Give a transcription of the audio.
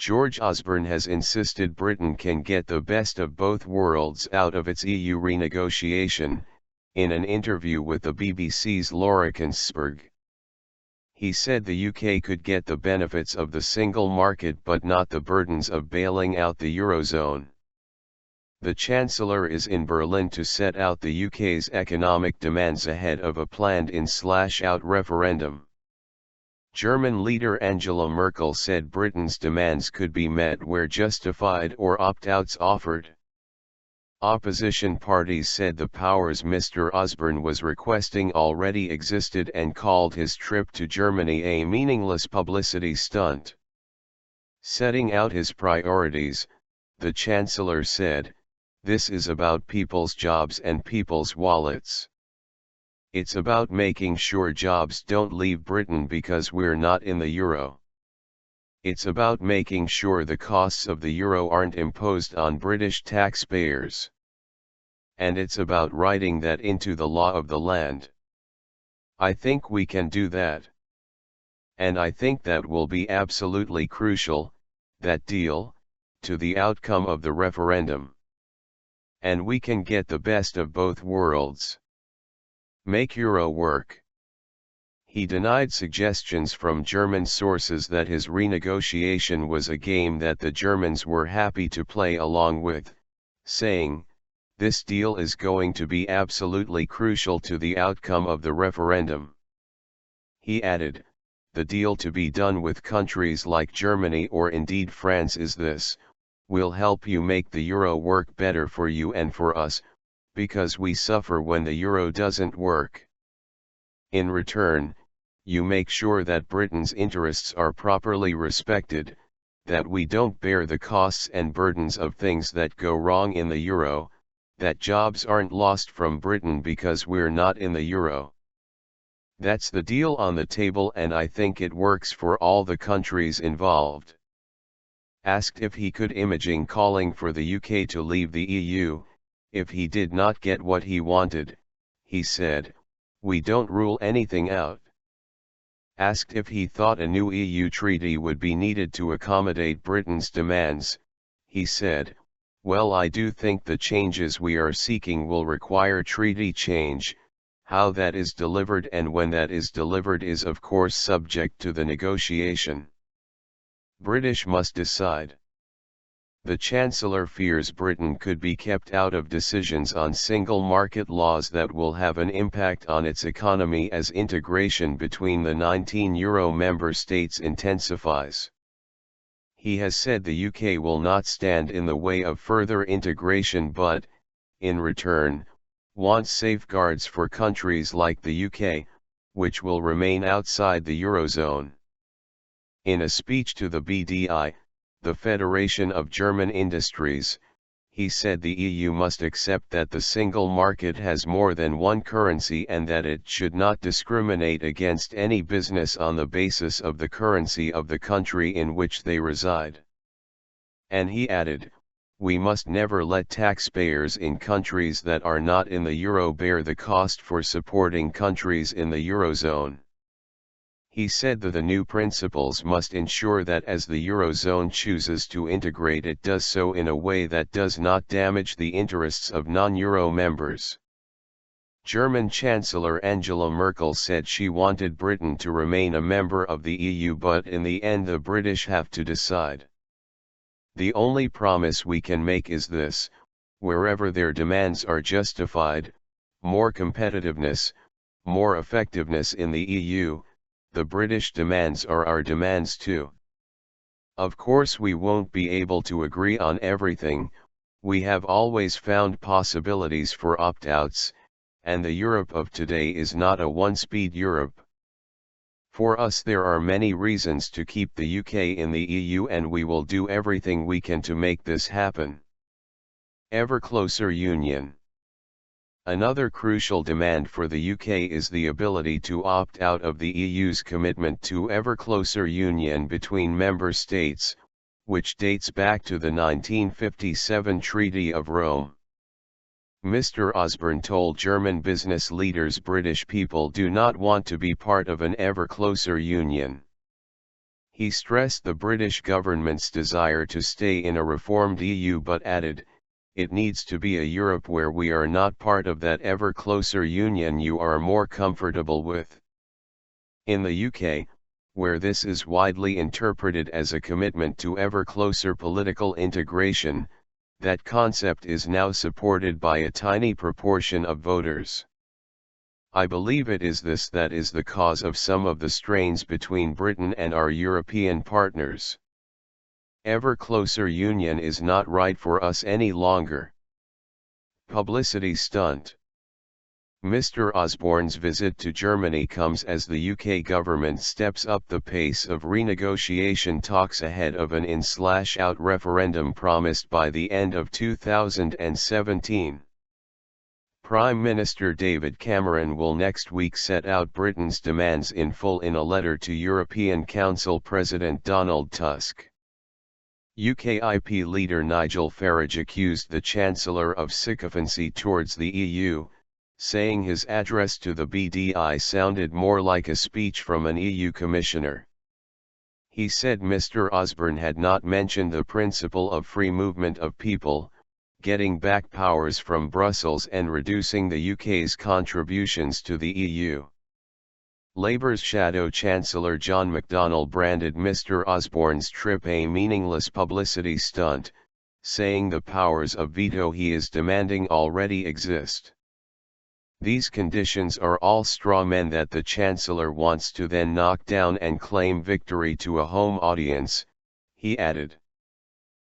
George Osborne has insisted Britain can get the best of both worlds out of its EU renegotiation, in an interview with the BBC's Laura Kuenssberg. He said the UK could get the benefits of the single market but not the burdens of bailing out the eurozone. The Chancellor is in Berlin to set out the UK's economic demands ahead of a planned in/out referendum. German leader Angela Merkel said Britain's demands could be met where justified or opt-outs offered. Opposition parties said the powers Mr Osborne was requesting already existed and called his trip to Germany a meaningless publicity stunt. Setting out his priorities, the Chancellor said, "This is about people's jobs and people's wallets. It's about making sure jobs don't leave Britain because we're not in the euro. It's about making sure the costs of the euro aren't imposed on British taxpayers. And it's about writing that into the law of the land. I think we can do that. And I think that will be absolutely crucial, that deal, to the outcome of the referendum. And we can get the best of both worlds. Make euro work." He denied suggestions from German sources that his renegotiation was a game that the Germans were happy to play along with, saying, "This deal is going to be absolutely crucial to the outcome of the referendum." He added, "The deal to be done with countries like Germany or indeed France is this: we'll help you make the euro work better for you and for us, because we suffer when the euro doesn't work. In return, you make sure that Britain's interests are properly respected, that we don't bear the costs and burdens of things that go wrong in the euro, that jobs aren't lost from Britain because we're not in the euro. That's the deal on the table and I think it works for all the countries involved." Asked if he could imagine calling for the UK to leave the EU, if he did not get what he wanted, he said, "We don't rule anything out." Asked if he thought a new EU treaty would be needed to accommodate Britain's demands, he said, "Well, I do think the changes we are seeking will require treaty change. How that is delivered and when that is delivered is of course subject to the negotiation. British must decide." The Chancellor fears Britain could be kept out of decisions on single market laws that will have an impact on its economy as integration between the 19 euro member states intensifies. He has said the UK will not stand in the way of further integration but, in return, wants safeguards for countries like the UK, which will remain outside the eurozone. In a speech to the BDI, the Federation of German Industries, he said the EU must accept that the single market has more than one currency and that it should not discriminate against any business on the basis of the currency of the country in which they reside. And he added, "We must never let taxpayers in countries that are not in the euro bear the cost for supporting countries in the eurozone." He said that the new principles must ensure that as the eurozone chooses to integrate it does so in a way that does not damage the interests of non-euro members. German Chancellor Angela Merkel said she wanted Britain to remain a member of the EU but in the end the British have to decide. "The only promise we can make is this: wherever their demands are justified, more competitiveness, more effectiveness in the EU, the British demands are our demands too. Of course we won't be able to agree on everything, we have always found possibilities for opt-outs, and the Europe of today is not a one-speed Europe. For us there are many reasons to keep the UK in the EU and we will do everything we can to make this happen." Ever closer union. Another crucial demand for the UK is the ability to opt out of the EU's commitment to ever closer union between member states, which dates back to the 1957 Treaty of Rome. Mr Osborne told German business leaders British people do not want to be part of an ever closer union. He stressed the British government's desire to stay in a reformed EU but added, "It needs to be a Europe where we are not part of that ever closer union you are more comfortable with." In the UK, where this is widely interpreted as a commitment to ever closer political integration, that concept is now supported by a tiny proportion of voters. I believe it is this that is the cause of some of the strains between Britain and our European partners. Ever closer union is not right for us any longer. Publicity stunt. Mr Osborne's visit to Germany comes as the UK government steps up the pace of renegotiation talks ahead of an in/out referendum promised by the end of 2017. Prime Minister David Cameron will next week set out Britain's demands in full in a letter to European Council President Donald Tusk. UKIP leader Nigel Farage accused the Chancellor of sycophancy towards the EU, saying his address to the BDI sounded more like a speech from an EU commissioner. He said Mr Osborne had not mentioned the principle of free movement of people, getting back powers from Brussels and reducing the UK's contributions to the EU. Labour's shadow Chancellor John McDonnell branded Mr Osborne's trip a meaningless publicity stunt, saying the powers of veto he is demanding already exist. These conditions are all straw men that the Chancellor wants to then knock down and claim victory to a home audience, he added.